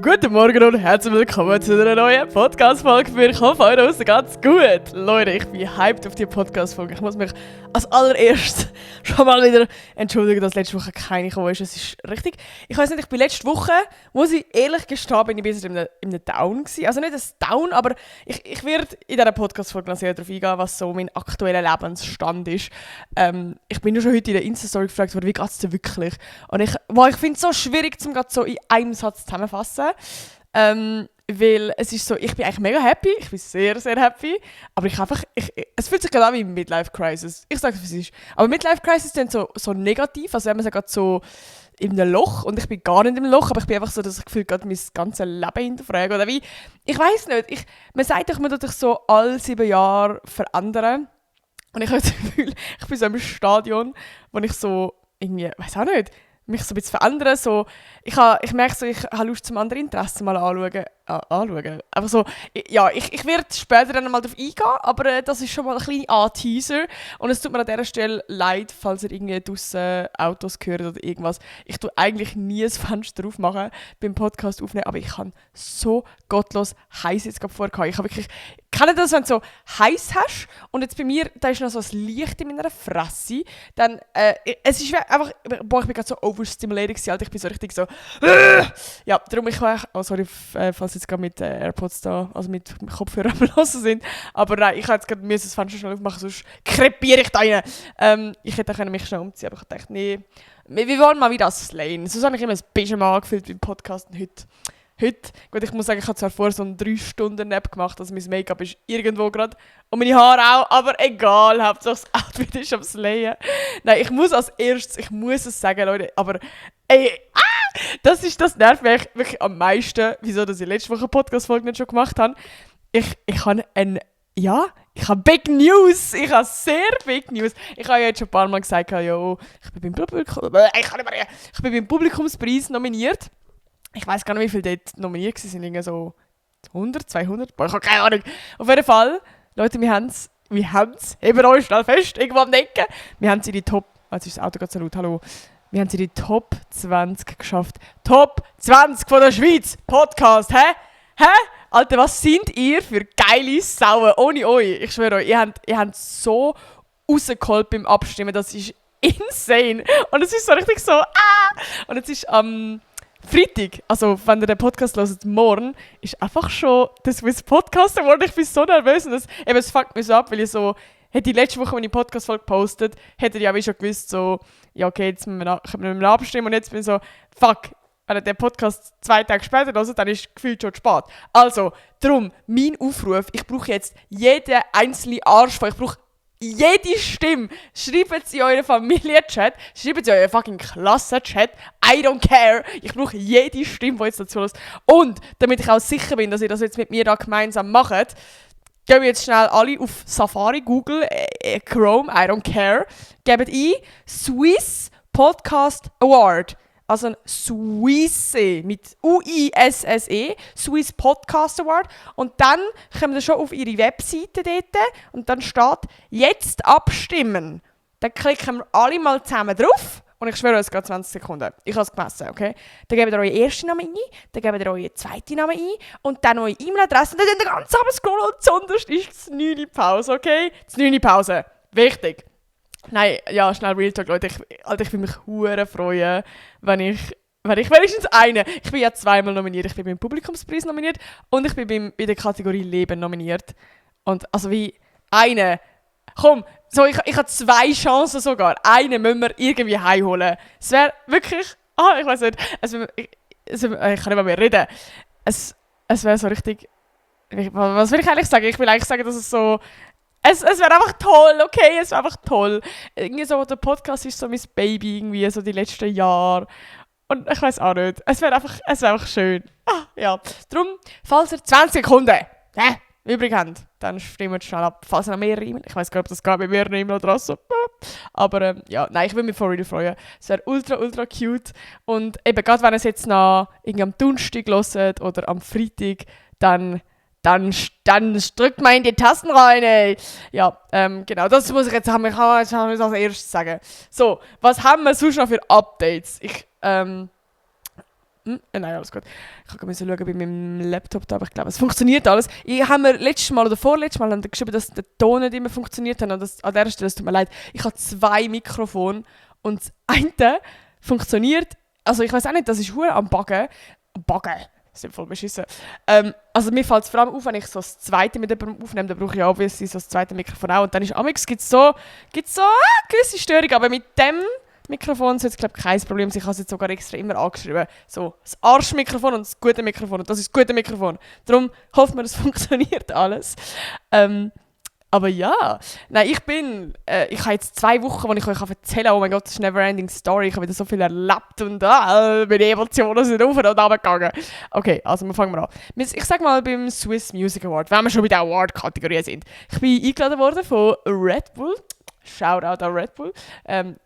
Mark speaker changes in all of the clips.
Speaker 1: Guten Morgen und herzlich willkommen zu einer neuen Podcast-Folge. Ich hoffe, euch ist ganz gut. Leute, ich bin hyped auf die Podcast-Folge. Ich muss mich als allererstes schon mal wieder entschuldigen, dass letzte Woche keine gekommen ist. Es ist richtig. Ich weiss nicht, ich bin letzte Woche, muss ich ehrlich gestehen, bin ich ein bisschen in einem Down gewesen. Also nicht ein Down, aber ich werde in dieser Podcast-Folge noch sehr darauf eingehen, was so mein aktueller Lebensstand ist. Ich bin nur schon heute in der Insta-Story gefragt worden, wie geht es dir wirklich? Und ich finde es so schwierig, um gerade so in einem Satz zusammenzufassen. Weil es ist so, ich bin eigentlich mega happy, ich bin sehr, sehr happy, aber es fühlt sich gerade an wie Midlife-Crisis. Ich sage es, wie es ist. Aber Midlife-Crisis ist dann so negativ, also wenn man sagt so in einem Loch, und ich bin gar nicht im Loch, aber ich bin einfach so, dass ich Gefühl gerade mein ganzes Leben hinterfrage. Oder wie, ich weiss nicht, man sagt doch, man tut sich so alle 7 Jahre verändern. Und ich habe das Gefühl, ich bin so im Stadion, wo ich so irgendwie, weiß auch nicht, mich so ein bisschen verändern. So, ich merke so, ich habe Lust, zum anderen Interessen mal anschauen. Aber so, ich werde später dann mal darauf eingehen, aber das ist schon mal ein kleiner Anteaser. Und es tut mir an dieser Stelle leid, falls ihr irgendwie draussen Autos hört oder irgendwas. Ich tue eigentlich nie ein Fenster aufmachen beim Podcast aufnehmen, aber ich habe so gottlos heiß jetzt gerade vorher. Ich habe wirklich, kennt ihr das, wenn du so heiß hast und jetzt bei mir, da ist noch so ein Licht in meiner Fresse, dann, es ist einfach, boah, ich bin gerade so overstimulated gewesen, Alter, ich bin so richtig so, ja, darum ich war, sorry, falls jetzt gerade mit AirPods da, also mit Kopfhörern am Hören sind, aber nein, ich habe jetzt gerade das Fenster schnell aufmachen, sonst krepiere ich da rein. Ich hätte mich schnell umziehen, aber ich dachte, nee, wir wollen mal wieder slayen. Sonst habe ich immer ein Pyjama angefühlt beim Podcast und heute, gut, ich muss sagen, ich habe zwar vorher so einen 3-Stunden-Nap gemacht, also mein Make-up ist irgendwo gerade und meine Haare auch, aber egal, Hauptsache das Outfit ist am Slayen. Nein, ich muss es sagen, Leute, aber ey, das nervt mich wirklich am meisten, wieso dass ich letzte Woche eine Podcast-Folge nicht schon gemacht habe. Ich habe Big News. Ich habe sehr Big News. Ich habe ja jetzt schon ein paar Mal gesagt, ich bin beim Publikumspreis nominiert. Ich weiss gar nicht, wie viele dort nominiert waren. Irgendwie so 100, 200? Boah, ich habe keine Ahnung. Auf jeden Fall, Leute, wir haben es. Hebt euch schnell fest, irgendwo am Denken. Wir haben es in die Top... Jetzt ist das Auto gerade so laut, hallo. Wir haben es in die Top 20 geschafft. Top 20 von der Schweiz! Podcast, hä? Alter, was sind ihr für geile Sauen? Ohne euch. Ich schwöre euch, ihr habt so rausgeholt beim Abstimmen. Das ist insane. Und es ist so richtig so... Und jetzt ist am... Freitag, also wenn ihr den Podcast hört, morgen, ist einfach schon das Swiss Podcast geworden. Ich bin so nervös und es fuckt mich so ab, weil ich so, hätte ich letzte Woche, wenn ich Podcast-Folge gepostet, hätte ich ja wie schon gewusst, so, ja okay, jetzt müssen wir abstimmen und jetzt bin ich so, fuck, wenn ihr den Podcast 2 Tage später hört, dann ist es gefühlt schon spät. Also, darum, mein Aufruf, ich brauche jetzt jeden einzelnen Arsch von, ich brauche jede Stimme. Schreibt sie in euren Familienchat, schreibt sie in euren fucking Klassenchat. I don't care. Ich brauche jede Stimme, die jetzt dazu lässt. Und damit ich auch sicher bin, dass ihr das jetzt mit mir da gemeinsam macht, gehen wir jetzt schnell alle auf Safari, Google, Chrome, I don't care. Gebt ein Swiss Podcast Award. Also ein Swisse mit U-I-S-S-E, Swiss Podcast Award. Und dann kommen wir schon auf ihre Webseite dort und dann steht «Jetzt abstimmen». Dann klicken wir alle mal zusammen drauf und ich schwöre, es geht 20 Sekunden. Ich habe es gemessen, okay? Dann gebt ihr euren ersten Namen ein, dann gebt ihr euren zweiten Namen ein und dann eure E-Mail-Adresse und dann den ganzen Abend scrollen und zuunterst ist das 9. Pause, okay? Das 9. Pause. Wichtig. Nein, ja, schnell Real Talk, Leute. Ich würde mich hure freuen, wenn ich wenigstens eine. Ich bin ja 2-mal nominiert. Ich bin beim Publikumspreis nominiert und ich bin bei der Kategorie Leben nominiert. Und also wie eine. Komm, so, ich habe 2 Chancen sogar. Eine müssen wir irgendwie heimholen. Es wäre wirklich... ich weiß nicht. Ich kann nicht mehr reden. Es wäre so richtig... Was will ich eigentlich sagen? Ich will eigentlich sagen, dass es so... Es wäre einfach toll, okay? Es wäre einfach toll. Irgendwie so, der Podcast ist so mein Baby, irgendwie so die letzten Jahre. Und ich weiß auch nicht. Es wäre einfach schön. Ja. Darum, falls ihr 20 Sekunden übrig habt, dann stimmt schnell ab. Falls ihr noch mehrere E-Mails... Ich weiß gar nicht, ob das geht bei mehreren E-Mail-Adressen. Aber ja, nein, ich würde mich voll freuen. Es wäre ultra, ultra cute. Und eben, gerade wenn ihr es jetzt noch irgendwie am Donnerstag hört oder am Freitag, dann drückt mal in die Tasten rein, ey. Ja, genau, das muss ich jetzt haben. Ich kann jetzt als erstes sagen. So, was haben wir sonst noch für Updates? Nein, alles gut. Ich musste schauen bei meinem Laptop da, aber ich glaube, es funktioniert alles. Ich habe mir letztes Mal oder vorletztes Mal geschrieben, dass der Ton nicht immer funktioniert hat. Und an dieser Stelle, es tut mir leid, ich habe 2 Mikrofone und das eine funktioniert, also ich weiß auch nicht, das ist verdammt am Buggen. Buggen, das ist voll beschissen. Also mir fällt es vor allem auf, wenn ich so das zweite mit jemandem aufnehme, dann brauche ich obviously so das zweite Mikrofon auch. Und dann ist gibt es so gewisse Störungen, aber mit dem Mikrofon sollte es, glaube ich, kein Problem sein. Ich habe es jetzt sogar extra immer angeschrieben. So, das Arschmikrofon und das gute Mikrofon. Und das ist das gute Mikrofon. Darum hoffen wir, es funktioniert alles. Aber ja, nein, ich habe jetzt 2 Wochen, wo ich euch erzählen kann, oh mein Gott, das ist eine Neverending Story. Ich habe wieder so viel erlebt und meine Emotionen sind auf und runter gegangen. Okay, also wir fangen an. Ich sage mal beim Swiss Music Award, wenn wir schon bei der Award-Kategorie sind. Ich bin eingeladen worden von Red Bull. Shoutout an Red Bull.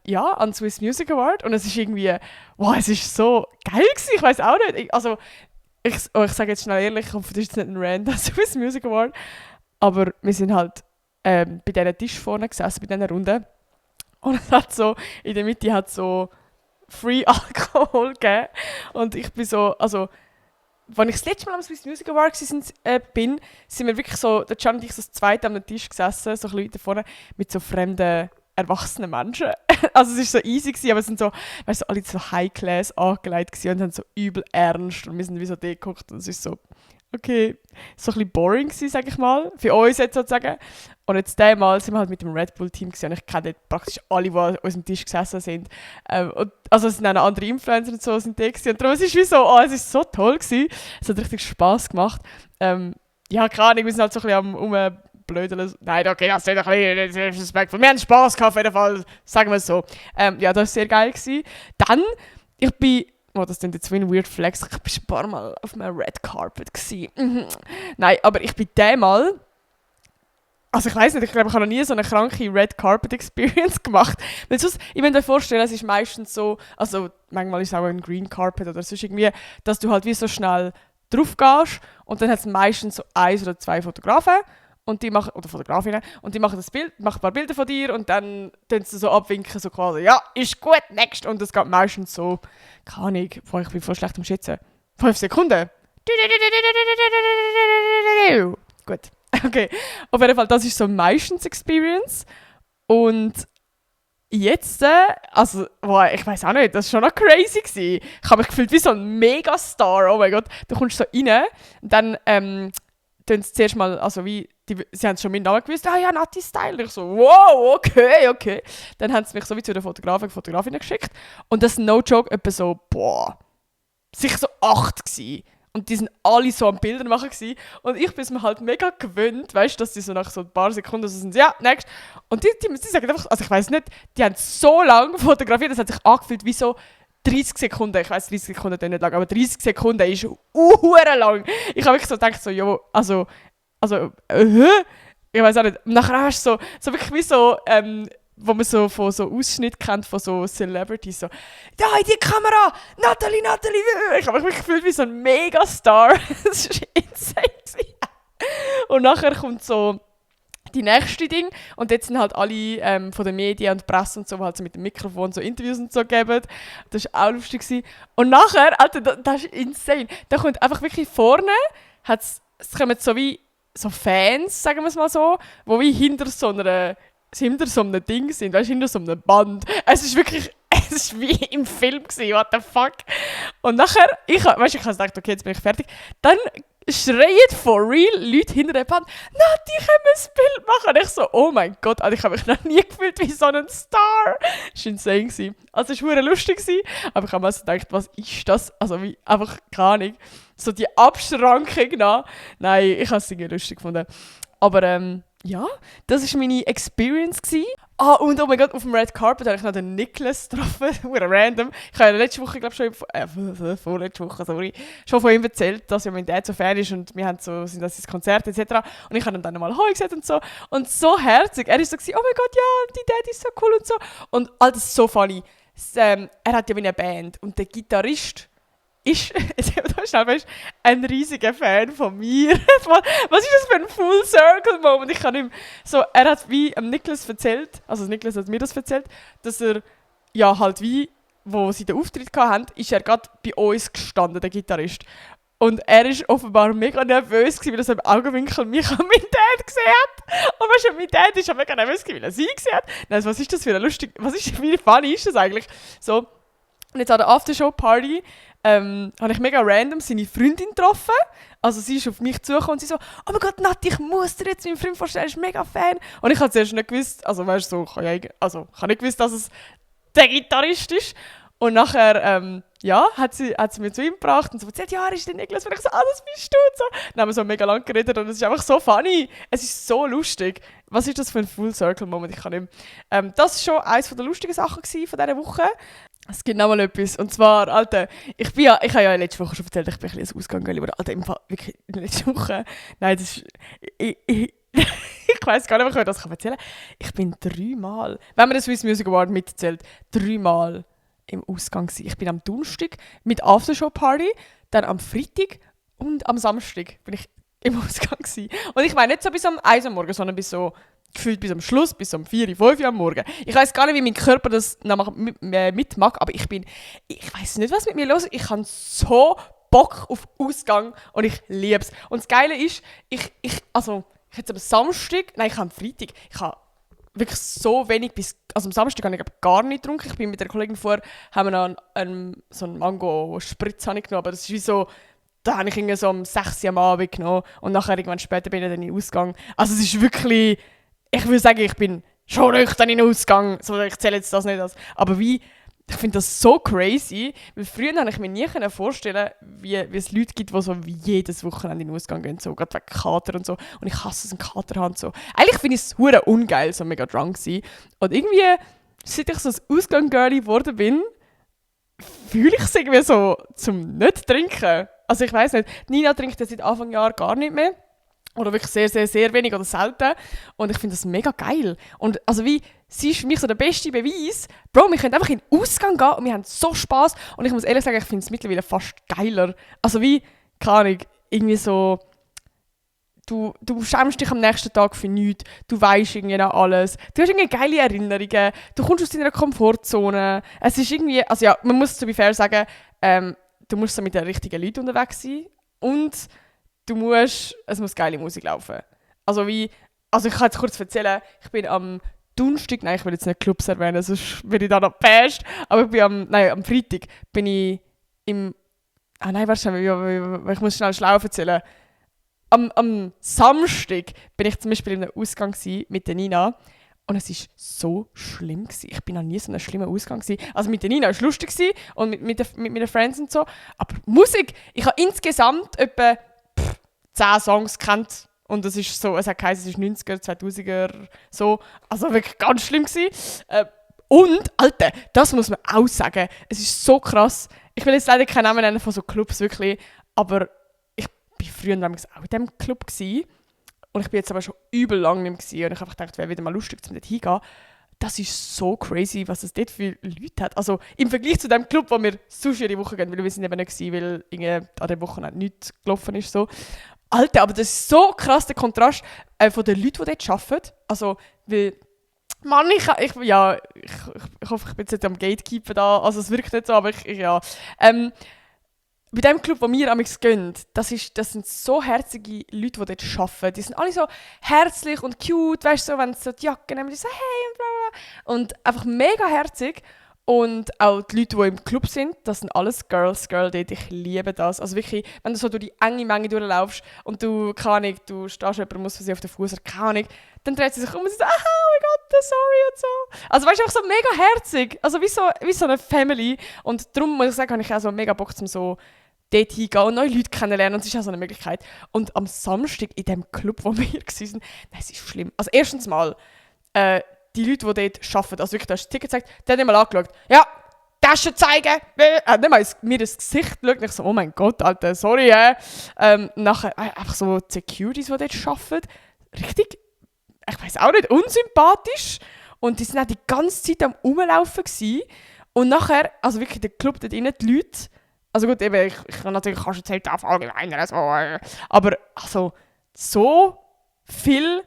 Speaker 1: Ja, an Swiss Music Award. Und es ist irgendwie, wow, es ist so geil gewesen. Ich weiß auch nicht. Ich sage jetzt schnell ehrlich, ich hoffe, das ist jetzt nicht ein random Swiss Music Award. Aber wir sind halt bei diesen Tisch vorne gesessen, bei diesen Runde. Und es hat so, in der Mitte hat so Free Alkohol gegeben. Und ich bin so, also, als ich das letzte Mal am Swiss Music Award bin, sind wir wirklich so, der Can und ich so das zweite am Tisch gesessen, so ein bisschen da vorne, mit so fremden, erwachsenen Menschen. Also es war so easy gewesen, aber es sind so, weißt du, alle so High-Class angelegt gewesen und haben so übel ernst und wir sind wie so geguckt und es ist so, okay, so ein bisschen boring gewesen, sag ich mal, für uns jetzt sozusagen. Und jetzt diesmal sind wir halt mit dem Red Bull-Team gewesen, und ich kenne praktisch alle, die an unserem Tisch gesessen sind. Und, also es sind auch noch andere Influencer und so sind da gewesen. Und darum, es ist wie so, es ist so toll gewesen. Es hat richtig Spass gemacht. Ja, keine Ahnung, wir sind halt so ein bisschen am rumblödeln. Nein, okay, das ist nicht ein bisschen respektvoll. Wir haben Spass gehabt, auf jeden Fall, sagen wir es so. Ja, das war sehr geil gewesen. Dann, ich bin, das klingt jetzt wie ein weird Flex, ich war ein paar Mal auf einem Red Carpet gewesen. Nein, aber ich bin diesmal, also ich weiss nicht, ich glaube, ich habe noch nie so eine kranke Red Carpet Experience gemacht. Weil sonst, ich muss mir vorstellen, es ist meistens so, also manchmal ist es auch ein Green Carpet oder sonst irgendwie, dass du halt wie so schnell drauf gehst und dann hat es meistens so 1 oder 2 Fotografen und die machen, oder Fotografinnen, und die machen machen ein paar Bilder von dir und dann sie so abwinken, so quasi, ja, ist gut, next. Und das geht meistens so, keine Ahnung, boah, ich bin voll schlecht am Schätzen, 5 Sekunden. Gut. Okay, auf jeden Fall, das ist so meistens Experience. Und jetzt, also, boah, ich weiß auch nicht, das war schon noch crazy gewesen. Ich habe mich gefühlt wie so ein Megastar, oh mein Gott. Du kommst so rein und dann tun sie zuerst mal, also wie, sie haben schon meinen Namen gewusst, ja, Nati Style. Ich so, wow, okay. Dann haben sie mich so wie zu den Fotografinnen geschickt. Und das No-Joke etwa so, boah, sicher so 8 gewesen. Und die sind alle so am Bilder machen gewesen. Und ich bin es mir halt mega gewöhnt, weißt du, dass die so nach so ein paar Sekunden so sind, ja, next. Und die sagen einfach, also ich weiß nicht, die haben so lange fotografiert, das hat sich angefühlt wie so 30 Sekunden. Ich weiss, 30 Sekunden ist nicht lang, aber 30 Sekunden ist lang. Ich habe wirklich so gedacht, so, jo, ich weiß auch nicht. Und nachher hast du so wirklich wie so, wo man so von so Ausschnitt kennt von so Celebrities, so, da in die Kamera, Natalie. Ich habe mich gefühlt wie so ein Megastar. Das ist insane. Und nachher kommt so die nächste Ding und jetzt sind halt alle von den Medien und Presse und so, halt so mit dem Mikrofon so Interviews und so geben. Das war auch lustig gewesen. Und nachher, Alter, das ist insane. Da kommt einfach wirklich vorne, es kommen so wie so Fans, sagen wir es mal so, wo wie hinter so einem Ding sind, weißt du, hinter so einem Band. Es ist wie im Film gewesen, what the fuck. Und nachher, ich habe gedacht, okay, jetzt bin ich fertig. Dann schreien for real Leute hinter dem Band, Nati, können wir ein Bild machen? Und ich so, oh mein Gott, also ich habe mich noch nie gefühlt wie so ein Star. Das war insane gewesen. Also es war verdammt lustig gewesen, aber ich habe mir also gedacht, was ist das? Also wie, einfach keine Ahnung. So die Abschrankung nach. Nein, ich habe es irgendwie lustig gefunden. Aber ja, das war meine Experience gewesen. Und oh mein Gott, auf dem Red Carpet habe ich noch den Niklas getroffen, random. Ich habe letzte Woche, glaube ich, vorletzte Woche, sorry, schon von ihm erzählt, dass ja mein Dad so Fan ist und wir haben sind das ins Konzert etc. Und ich habe ihm dann nochmal Hoi gesagt und so. Und so herzig. Er ist so, oh mein Gott, ja, die Dad ist so cool und so. Und all das ist so funny. Er hat ja wie eine Band und der Gitarrist ist, ein riesiger Fan von mir. Was ist das für ein Full-Circle-Moment? Ich kann ihm so, er hat wie Niklas erzählt, also Niklas hat mir das erzählt, dass er ja halt wie wo sie den Auftritt hatten, ist er gerade bei uns gestanden, der Gitarrist. Und er war offenbar mega nervös, weil er so im Augenwinkel mich und meinen Dad gesehen hat. Und weißt du, mein Dad ist mega nervös, weil er sie gesehen hat. Nein, was ist das für eine lustige, wie funny ist das eigentlich? So, und jetzt an der Aftershow-Party habe ich mega random seine Freundin getroffen. Also sie ist auf mich zugekommen und sie so, oh mein Gott, Nati, ich muss dir jetzt meinen Freund vorstellen, er ist mega Fan. Und ich habe zuerst nicht gewusst, also weißt du, so, ich habe nicht gewusst, dass es der Gitarrist ist. Und nachher, hat sie mir zu ihm gebracht und so erzählt, ja, er ist der Niklas. Und ich so, das bist du. Und so. Dann haben wir so mega lang geredet und es ist einfach so funny. Es ist so lustig. Was ist das für ein Full-Circle-Moment? Ich kann nicht mehr. Das war schon eines der lustigen Sachen von dieser Woche. Es gibt noch mal etwas. Und zwar, Alter, ich habe ja letzte Woche schon erzählt, ich bin ein bisschen ausgegangen, aber Alter, im Fall, wirklich in der letzten Woche, nein, das ist, ich weiss gar nicht, ob ich das erzählen kann. Ich bin 3-mal, wenn man den Swiss Music Award mitzählt, 3-mal im Ausgang gewesen. Ich bin am Donnerstag mit Aftershow-Party, dann am Freitag und am Samstag bin ich im Ausgang gewesen. Und ich meine nicht so bis um 1 Uhr morgens, sondern bis so gefühlt bis am Schluss, bis um 4, 5 Uhr am Morgen. Ich weiss gar nicht, wie mein Körper das mitmacht, aber ich weiss nicht, was mit mir los ist. Ich habe so Bock auf Ausgang und ich liebe es. Und das Geile ist, ich jetzt am Samstag, nein, ich habe am Freitag, ich habe wirklich so wenig also am Samstag habe ich gar nicht getrunken. Ich bin mit der Kollegin vorher, haben wir noch so einen Mango-Spritz genommen, aber das ist wie so, da habe ich irgendwie so um 6 Uhr am Abend genommen und nachher irgendwann später bin ich dann in den Ausgang. Also es ist wirklich, ich würde sagen, ich bin schon nüchtern in den Ausgang, so, ich zähle jetzt das nicht als, aber ich finde das so crazy, weil früher konnte ich mir nie vorstellen, wie es Leute gibt, die so wie jedes Wochenende in den Ausgang gehen, so, gerade wegen Kater und so. Und ich hasse es, einen Kater haben so. Eigentlich finde ich es hure ungeil, so mega drunk zu sein. Und irgendwie, seit ich so ein Ausgang-Girlie geworden bin, fühle ich es irgendwie so zum nicht trinken. Also ich weiss nicht, Nina trinkt ja seit Anfang Jahr gar nicht mehr. Oder wirklich sehr, sehr, sehr wenig oder selten. Und ich finde das mega geil. Und also sie ist für mich so der beste Beweis. Bro, wir können einfach in den Ausgang gehen und wir haben so Spass. Und ich muss ehrlich sagen, ich finde es mittlerweile fast geiler. Also keine Ahnung, irgendwie so, du schämst dich am nächsten Tag für nichts. Du weisst irgendwie noch alles. Du hast irgendwie geile Erinnerungen. Du kommst aus deiner Komfortzone. Es ist irgendwie, also ja, man muss zu fair sagen, du musst so mit den richtigen Leuten unterwegs sein. Und es muss geile Musik laufen. Also ich kann jetzt kurz erzählen, ich bin am Donnerstag, nein, ich will jetzt nicht Clubs erwähnen, sonst bin ich da noch gepasst, aber ich bin am Freitag bin ich ich muss schnell schlau erzählen. Am Samstag bin ich zum Beispiel in einem Ausgang mit der Nina und es war so schlimm gewesen. Ich bin noch nie so in einem schlimmen Ausgang gewesen. Also mit der Nina war es lustig und mit meinen Friends und so, aber Musik, ich habe insgesamt etwa 10 Songs kennt und es ist so, es hat geheißen, es ist 90er, 2000er, so, also wirklich ganz schlimm gewesen. Und, Alter, das muss man auch sagen, es ist so krass, ich will jetzt leider keinen Namen nennen von so Clubs, wirklich, aber ich war früher auch in diesem Club gewesen, und ich bin jetzt aber schon übel lang nicht mehr gewesen, und ich habe gedacht, wäre wieder mal lustig, um dort hingehen. Das ist so crazy, was es dort für Leute hat. Also im Vergleich zu dem Club, wo wir sonst jede Woche gehen, weil wir sind eben nicht gewesen, weil an der Woche nichts gelaufen ist, so. Alter, aber das ist so krass, der Kontrast von den Leuten, die dort arbeiten. Also, weil, Mann, ich hoffe, ich bin jetzt nicht am Gatekeeper da, also es wirkt nicht so, aber ja. Bei dem Club, wo wir amigs gehen, das sind so herzige Leute, die dort arbeiten. Die sind alle so herzlich und cute, weißt du, so, wenn sie so die Jacke nehmen, die so hey und bla bla. Und einfach mega herzig. Und auch die Leute, die im Club sind, das sind alles Girls dort. Ich liebe das. Also wirklich, wenn du so durch die enge Menge durchlaufst und du, keine Ahnung, du stehst jemand, muss für sie auf den Fuß, keine Ahnung, dann dreht sie sich um und sie sagt, oh mein Gott, sorry und so. Also weißt du, einfach so mega herzig. Also wie so eine Family. Und darum muss ich sagen, habe ich auch so mega Bock, um so dort hingehen und neue Leute kennenlernen. Und es ist auch so eine Möglichkeit. Und am Samstag in dem Club, wo wir waren, das ist schlimm. Also erstens mal, die Leute, die dort arbeiten, also wirklich, du hast das Ticket gezeigt, die haben nicht mal angeschaut. Ja, Tasche zeigen! Nicht mal mir ins Gesicht schauen. Ich so, oh mein Gott, Alter, sorry. Nachher einfach so die Securities, die dort arbeiten, richtig, ich weiß auch nicht, unsympathisch. Und die sind auch die ganze Zeit am Rumlaufen gewesen. Und nachher, also wirklich der Club dort innen, die Leute, also gut, eben, ich kann natürlich kannst du jetzt auf allgemein, so, aber also so viel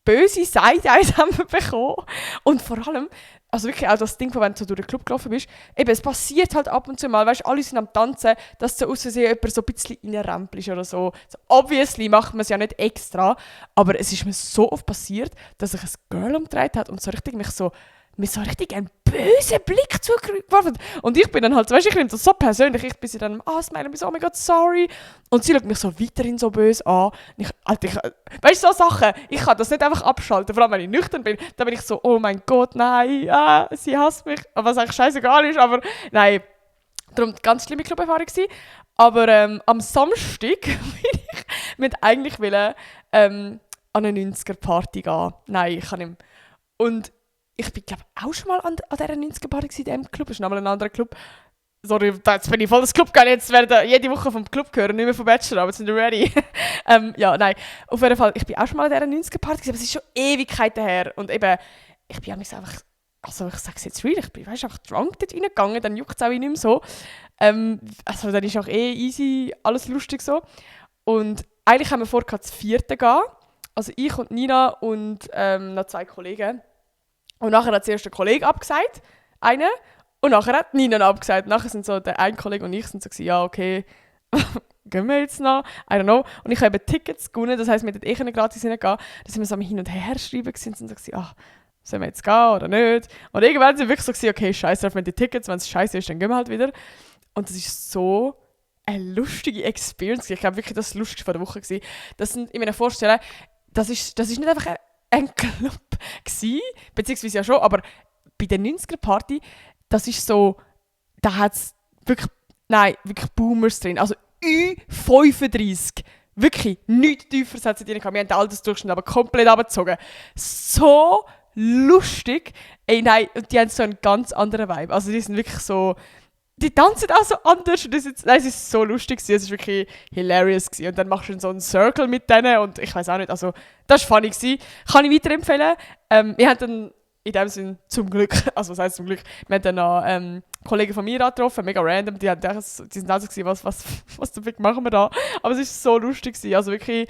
Speaker 1: böse Side-Eyes haben wir bekommen. Und vor allem, also wirklich auch das Ding, von wenn du so durch den Club gelaufen bist, eben, es passiert halt ab und zu mal, weißt du, alle sind am Tanzen, dass so aus Versehen jemand so ein bisschen reinrempelt oder so. So. Obviously macht man es ja nicht extra, aber es ist mir so oft passiert, dass sich ein Girl umgedreht hat und so richtig mir so richtig einen bösen Blick zugeworfen. Und ich bin dann halt, weißt du, ich nehme das so persönlich, ich bin sie dann am Ansmeilen und bin so, oh mein Gott, sorry. Und sie schaut mich so weiterhin so böse an. Weißt du, so Sachen, ich kann das nicht einfach abschalten, vor allem wenn ich nüchtern bin. Dann bin ich so, oh mein Gott, nein, sie hasst mich. Was eigentlich scheißegal ist, aber nein. Darum ganz schlimme Club-Erfahrung gewesen. Aber am Samstag bin ich mit eigentlich wollen, an eine 90er-Party gehen. Nein, ich kann nicht mehr. Und ich bin, glaube auch schon mal an dieser 90er-Party in diesem Club. Das ist nochmal ein anderer Club. Sorry, jetzt bin ich voll das Club gegangen. Jetzt werden jede Woche vom Club hören, nicht mehr vom Bachelor, aber jetzt sind wir ready. Ja, nein. Auf jeden Fall, ich bin auch schon mal an dieser 90er-Party, aber es ist schon Ewigkeiten her. Und eben, ich bin einfach, also ich sage es jetzt real, ich bin einfach drunk dort reingegangen, dann juckt es auch nicht mehr so. Also dann ist auch easy, alles lustig so. Und eigentlich haben wir vor, das 4. gehen. Also ich und Nina und noch 2 Kollegen. Und nachher hat zuerst der Kollege abgesagt, eine, und nachher hat Nina abgesagt. Nachher sind so der ein Kollege und ich sind so, ja okay, gehen wir jetzt noch, I don't know. Und ich habe eben Tickets gewonnen, das heisst, wir hätten gratis reingehen. Da sind wir so am Hin und Her schreiben und sind so, sollen wir jetzt gehen oder nicht? Und irgendwann sind wir wirklich so, okay, scheiße auf die Tickets, wenn es scheiße ist, dann gehen wir halt wieder. Und das ist so eine lustige Experience. Ich glaube wirklich, das Lustigste von der Woche gewesen. Das sind, ich mir vorstellen, das ist nicht einfach ein Club gsi, beziehungsweise ja schon, aber bei der 90er-Party, das ist so, da hat es wirklich Boomers drin, also Ü35, wirklich nichts tiefer hat es drin gehabt. Wir haben den Altersdurchschnitt aber komplett abgezogen. So lustig, nein, und die haben so einen ganz anderen Vibe, also die sind wirklich so, die tanzen auch so anders und es ist so lustig gewesen, es war wirklich hilarious gewesen. Und dann machst du so einen Circle mit denen und ich weiß auch nicht, also das war funny gewesen. Kann ich weiterempfehlen. Wir haben dann in dem Sinn zum Glück, also was heisst zum Glück, wir haben dann noch Kollegen von mir getroffen, mega random, die sind auch so gewesen, was zum Glück machen wir da. Aber es war so lustig gewesen, also wirklich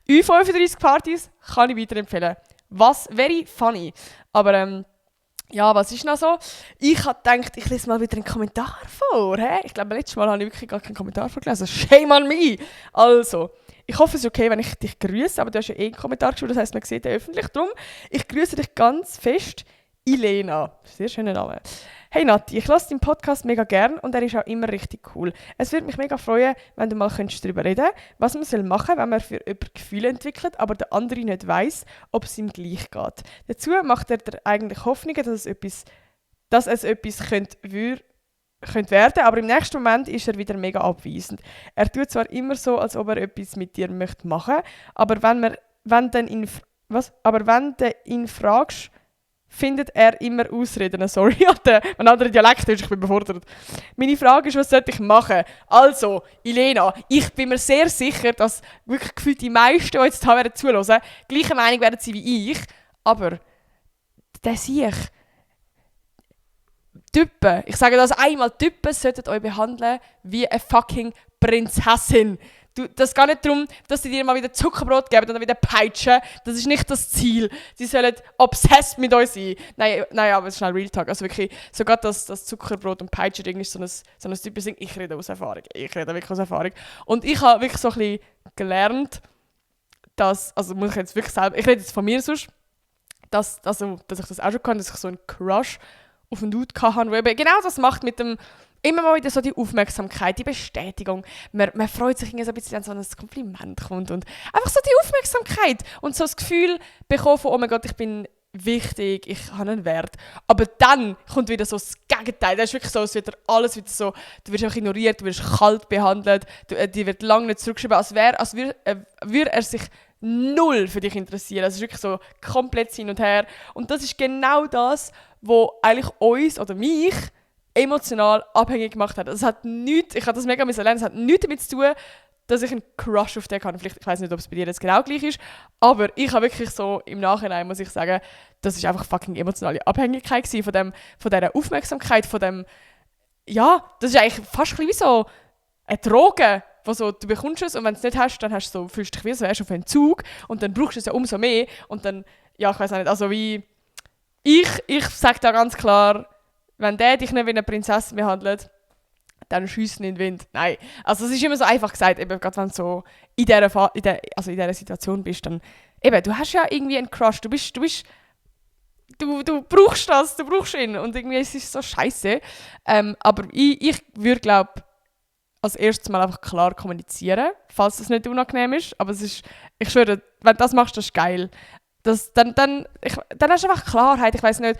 Speaker 1: Ü35 Partys kann ich weiterempfehlen. Was very funny. Aber ja, was ist noch so? Ich habe gedacht, ich lese mal wieder einen Kommentar vor. Ich glaube, letztes Mal habe ich wirklich gar keinen Kommentar vorgelesen. Shame on me! Also, ich hoffe, es ist okay, wenn ich dich grüße, aber du hast ja einen Kommentar geschrieben, das heisst, man sieht den öffentlich. Darum, ich grüße dich ganz fest, Ilena. Sehr schöner Name. Hey Nati, ich höre deinen Podcast mega gern und er ist auch immer richtig cool. Es würde mich mega freuen, wenn du mal darüber reden könntest, was man machen soll, wenn man für jemanden Gefühle entwickelt, aber der andere nicht weiss, ob es ihm gleich geht. Dazu macht er dir eigentlich Hoffnungen, dass es etwas könnte werden, aber im nächsten Moment ist er wieder mega abweisend. Er tut zwar immer so, als ob er etwas mit dir machen möchte, aber wenn du ihn fragst, findet er immer Ausreden. Sorry, ein anderer Dialekt ist, ich bin überfordert. Meine Frage ist, was sollte ich machen? Also, Ilena, ich bin mir sehr sicher, dass wirklich gefühlt die meisten, die jetzt hier zuhören, gleiche Meinung werden sie wie ich. Aber, der sehe ich. Typen, ich sage das einmal, Typen sollten euch behandeln wie eine fucking Prinzessin. Das geht nicht darum, dass sie dir mal wieder Zuckerbrot geben oder wieder peitschen. Das ist nicht das Ziel. Sie sollen obsessed mit euch sein. Nein, aber es ist schnell Real Talk. Also wirklich, sogar das Zuckerbrot und Peitschen ist so ein typisches Ding. Ich rede aus Erfahrung. Und ich habe wirklich so ein bisschen gelernt, dass, also muss ich jetzt wirklich selber, ich rede jetzt von mir sonst, dass ich das auch schon kann, dass ich so einen Crush auf einen Dude hatte, der eben genau das macht mit dem, immer mal wieder so die Aufmerksamkeit, die Bestätigung. Man freut sich irgendwie so ein bisschen, wenn so ein Kompliment kommt und einfach so die Aufmerksamkeit und so das Gefühl bekommen von, oh mein Gott, ich bin wichtig, ich habe einen Wert. Aber dann kommt wieder so das Gegenteil. Das ist wirklich so, es wird alles wieder so, du wirst einfach ignoriert, du wirst kalt behandelt, dir wird lange nicht zurückgeschrieben, als würde er sich null für dich interessieren. Das ist wirklich so komplett hin und her. Und das ist genau das, was eigentlich uns oder mich emotional abhängig gemacht hat. Es hat nichts, ich habe das mega lernen, es hat nichts damit zu tun, dass ich einen Crush auf den habe. Vielleicht, ich weiß nicht, ob es bei dir jetzt genau gleich ist, aber ich habe wirklich so, im Nachhinein muss ich sagen, das ist einfach fucking emotionale Abhängigkeit von dieser Aufmerksamkeit, von dem, ja, das ist eigentlich fast ein bisschen wie so eine Droge, wo so, du bekommst es und wenn du es nicht hast, dann hast du so, fühlst du dich wie so, wärst du auf Entzug und dann brauchst du es ja umso mehr und dann, ja, ich weiß auch nicht, also wie, Ich sage da ganz klar, wenn der dich nicht wie eine Prinzessin behandelt, dann schiessen in den Wind. Nein. Also es ist immer so einfach gesagt, eben gerade wenn du so in dieser Situation bist, dann eben, du hast ja irgendwie einen Crush, du brauchst das, du brauchst ihn und irgendwie ist es so scheiße. Aber ich würde, glaube als erstes mal einfach klar kommunizieren, falls das nicht unangenehm ist. Aber ich schwöre, wenn du das machst, das ist geil. Dann hast du einfach Klarheit, ich weiß nicht.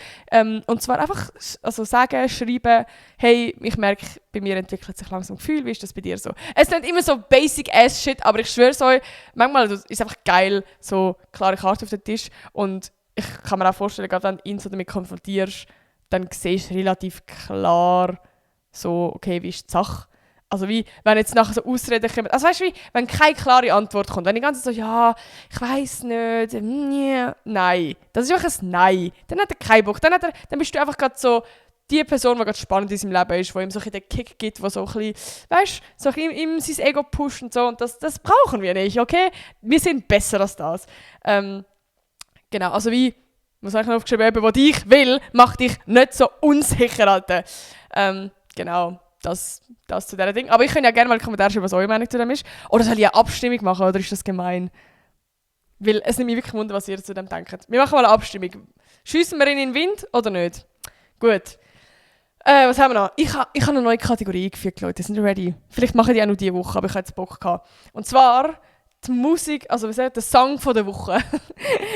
Speaker 1: Und zwar einfach sagen, schreiben, hey, ich merke, bei mir entwickelt sich langsam ein Gefühl, wie ist das bei dir so? Es ist nicht immer so Basic-Ass-Shit, aber ich schwöre so, manchmal ist es einfach geil, so klare Karte auf den Tisch. Und ich kann mir auch vorstellen, gerade wenn du ihn so damit konfrontierst, dann siehst du relativ klar, so, okay, wie ist die Sache? Also wie, wenn jetzt nachher so Ausreden kommen, also weißt du wie, wenn keine klare Antwort kommt, wenn die ganze Zeit so, ja, ich weiss nicht, nein, das ist einfach ein Nein. Dann hat er keinen Bock, dann bist du einfach gerade so die Person, die gerade spannend in seinem Leben ist, die ihm so ein bisschen den Kick gibt, die so ein bisschen, weißt du, so ihm sein Ego pusht und so und das brauchen wir nicht, okay? Wir sind besser als das. Genau, also wie, ich muss eigentlich noch aufgeschrieben haben, was ich will, macht dich nicht so unsicher, Alter. Genau. Das zu dieser Ding. Aber ich könnte ja gerne mal Kommentare schreiben, was eure Meinung zu dem ist. Oder soll ich eine Abstimmung machen, oder ist das gemein? Weil es nimmt mich wirklich wunder, was ihr zu dem denkt. Wir machen mal eine Abstimmung. Schiessen wir ihn in den Wind oder nicht? Gut. Was haben wir noch? Ich habe eine neue Kategorie eingefügt, Leute. Sind ihr ready? Vielleicht mache ich die auch noch diese Woche, aber ich habe jetzt Bock gehabt. Und zwar die Musik, also was der Song von der Woche.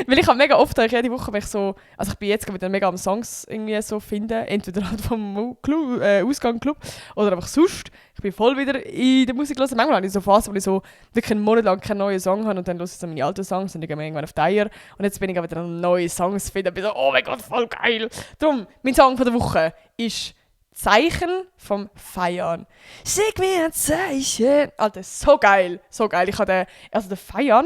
Speaker 1: Weil ich habe mega oft, jede Woche, wenn ich so, also ich bin jetzt wieder mega am Songs irgendwie so finden, entweder halt vom Ausgangclub oder einfach sonst. Ich bin voll wieder in der Musik hören. Manchmal habe ich so Phasen, wo ich so wirklich einen Monat lang keinen neuen Song habe und dann höre ich so meine alten Songs und ich gehe irgendwann auf die Eier. Und jetzt bin ich wieder an neue Songs finden und bin so, oh mein Gott, voll geil. Darum, mein Song von der Woche ist Zeichen vom Feiern. Schick mir ein Zeichen. Alter, so geil. So geil. Ich habe den Feiern,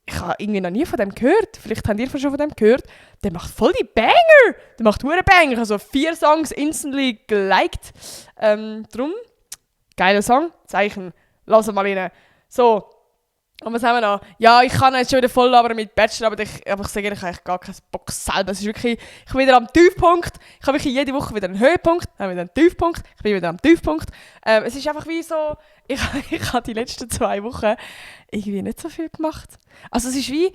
Speaker 1: ich habe irgendwie noch nie von dem gehört. Vielleicht habt ihr schon von dem gehört. Der macht voll die Banger. Der macht hure Banger. Ich habe so 4 Songs instantly geliked. Drum, geiler Song. Zeichen. Lass mal rein. So. Und was haben wir noch? Ja, ich kann jetzt schon wieder voll labern mit Bachelor, aber ich sage, ich habe eigentlich gar keinen Bock selber. Es ist wirklich, ich bin wieder am Tiefpunkt. Ich habe wirklich jede Woche wieder einen Höhepunkt, dann wieder einen Tiefpunkt. Ich bin wieder am Tiefpunkt. Es ist einfach wie so, ich habe die letzten 2 Wochen irgendwie nicht so viel gemacht. Also es ist wie,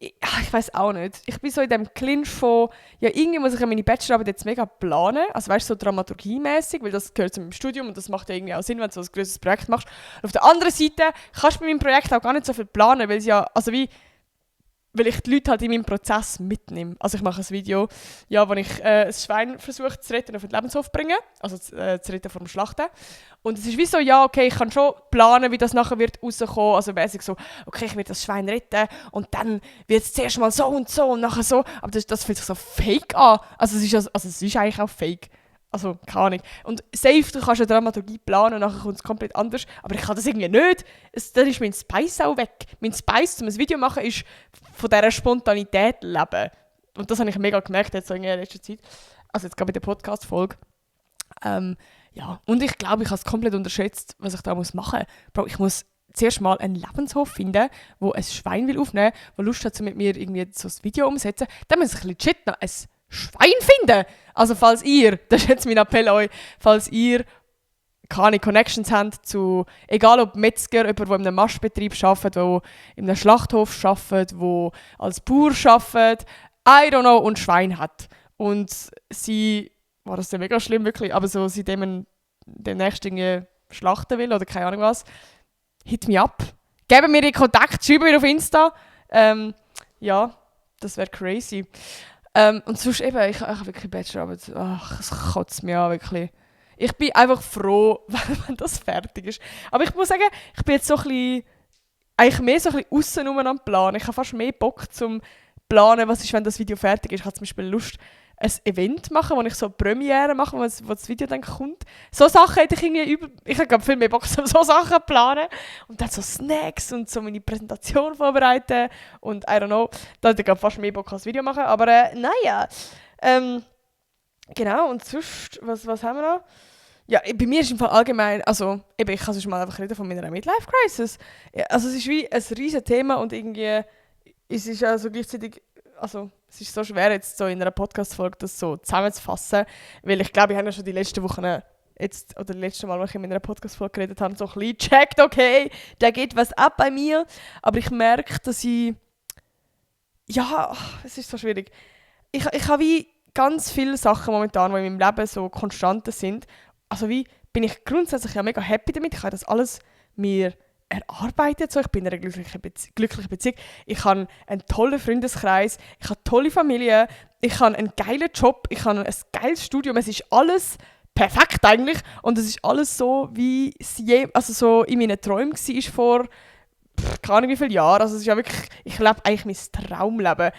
Speaker 1: ich weiß auch nicht. Ich bin so in dem Clinch von, ja, irgendwie muss ich meine Bachelorarbeit jetzt mega planen. Also weißt du, so dramaturgiemäßig, weil das gehört zu meinem Studium und das macht ja irgendwie auch Sinn, wenn du so ein grosses Projekt machst. Und auf der anderen Seite kannst du bei meinem Projekt auch gar nicht so viel planen, weil es ja, also wie, weil ich die Leute halt in meinem Prozess mitnehme. Also ich mache ein Video, ja, wo ich ein Schwein versuche zu retten und auf den Lebenshof zu bringen, also zu retten vor dem Schlachten. Und es ist wie so, ja, okay, ich kann schon planen, wie das nachher wird rauskommen. Also mäßig so, okay, ich werde das Schwein retten und dann wird es zuerst mal so und nachher so. Aber das fühlt sich so fake an. Also es ist eigentlich auch fake. Also, keine Ahnung. Und safe, du kannst eine Dramaturgie planen und nachher kommt es komplett anders. Aber ich kann das irgendwie nicht. Dann ist mein Spice auch weg. Mein Spice, um ein Video zu machen, ist von dieser Spontanität leben. Und das habe ich mega gemerkt jetzt in letzter Zeit. Also jetzt gerade bei der Podcast-Folge. Ja, und ich glaube, ich habe es komplett unterschätzt, was ich da machen muss. Bro, ich muss zuerst mal einen Lebenshof finden, wo ein Schwein will aufnehmen will, der Lust hat, mit mir irgendwie so ein Video umzusetzen. Dann muss ich ein bisschen shit noch ein Schwein finden. Also falls ihr, das ist jetzt mein Appell an euch, falls ihr keine Connections habt zu, egal ob Metzger, jemand, der in einem Mastbetrieb arbeitet, der in einem Schlachthof arbeitet, der als Bauer arbeitet, I don't know, und Schwein hat. Und sie, war das dann mega schlimm wirklich, aber so, sie dem demnächst irgendwie schlachten will oder keine Ahnung was, hit me up. Geben mir den Kontakt, schreiben mir auf Insta. Ja, das wäre crazy. Und sonst eben, ich habe wirklich Bachelorarbeit, es kotzt mich an, wirklich. Ich bin einfach froh, wenn das fertig ist. Aber ich muss sagen, ich bin jetzt so ein bisschen, eigentlich mehr so ein bisschen aussen am Planen. Ich habe fast mehr Bock zum Planen, was ist, wenn das Video fertig ist. Ich habe zum Beispiel Lust, ein Event zu machen, wo ich so Premiere mache, wo das Video dann kommt. So Sachen hätte ich irgendwie ich habe viel mehr Bock, so Sachen zu planen. Und dann so Snacks und so meine Präsentation vorbereiten. Und I don't know, da hätte ich fast mehr Bock als Video machen. Aber naja. Genau, und sonst, was haben wir noch? Ja, bei mir ist im Fall allgemein, also eben, ich kann sonst mal einfach reden von meiner Midlife-Crisis. Ja, also es ist wie ein riesiges Thema und irgendwie, es ist ja so gleichzeitig also es ist so schwer jetzt so in einer Podcast-Folge das so zusammenzufassen, weil ich glaube, ich habe ja schon die letzten Wochen jetzt, oder das letzte Mal, als ich in meiner Podcast-Folge geredet habe, so ein bisschen gecheckt, okay, da geht was ab bei mir, aber ich merke, dass ich, ja, es ist so schwierig. Ich habe wie ganz viele Sachen momentan, die in meinem Leben so Konstanten sind, also wie bin ich grundsätzlich ja mega happy damit, ich habe das alles mir erarbeitet, so. Ich bin in einer glücklichen Beziehung, ich habe einen tollen Freundeskreis, ich habe tolle Familie, ich habe einen geilen Job, ich habe ein geiles Studium, es ist alles perfekt eigentlich und es ist alles so, wie es also so in meinen Träumen war vor keine Ahnung wie viele Jahren. Also es ist ja wirklich, ich lebe eigentlich mein Traumleben.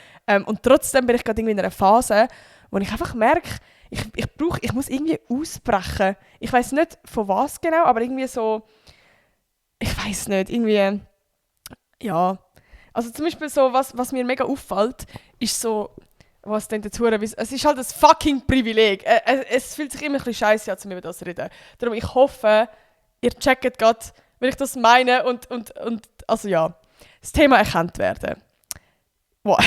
Speaker 1: Und trotzdem bin ich gerade irgendwie in einer Phase, wo ich einfach merke, ich muss irgendwie ausbrechen. Ich weiß nicht von was genau, aber irgendwie so, ich weiß nicht, irgendwie, ja. Also zum Beispiel so, was mir mega auffällt, ist so, was denn dazu, es ist halt ein fucking Privileg. Es fühlt sich immer ein bisschen scheiße an, um über das zu reden. Darum, ich hoffe, ihr checkt gerade, wenn ich das meine und also ja, das Thema erkannt werden. Wow.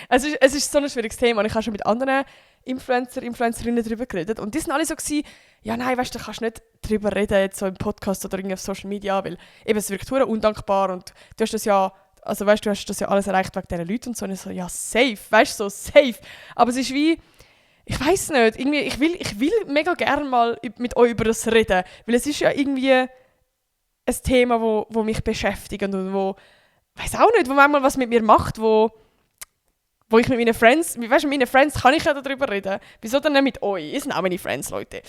Speaker 1: Es ist so ein schwieriges Thema und ich habe schon mit anderen Influencerinnen darüber geredet und die sind alle so gewesen, ja nein, weißt du, da kannst du nicht darüber reden, jetzt so im Podcast oder irgendwie auf Social Media, weil eben es wirkt verdammt undankbar und du hast das ja, also weißt du, hast das ja alles erreicht wegen diesen Leuten und so, und ich so, ja safe, weißt du, so safe, aber es ist wie, ich weiß nicht, irgendwie, ich will mega gerne mal mit euch über das reden, weil es ist ja irgendwie ein Thema, wo mich beschäftigt und wo, weiß auch nicht, wo manchmal was mit mir macht, wo ich mit meinen Friends, weißt du, mit meinen Friends kann ich ja darüber reden. Wieso dann nicht mit euch? Ihr sind auch meine Friends, Leute.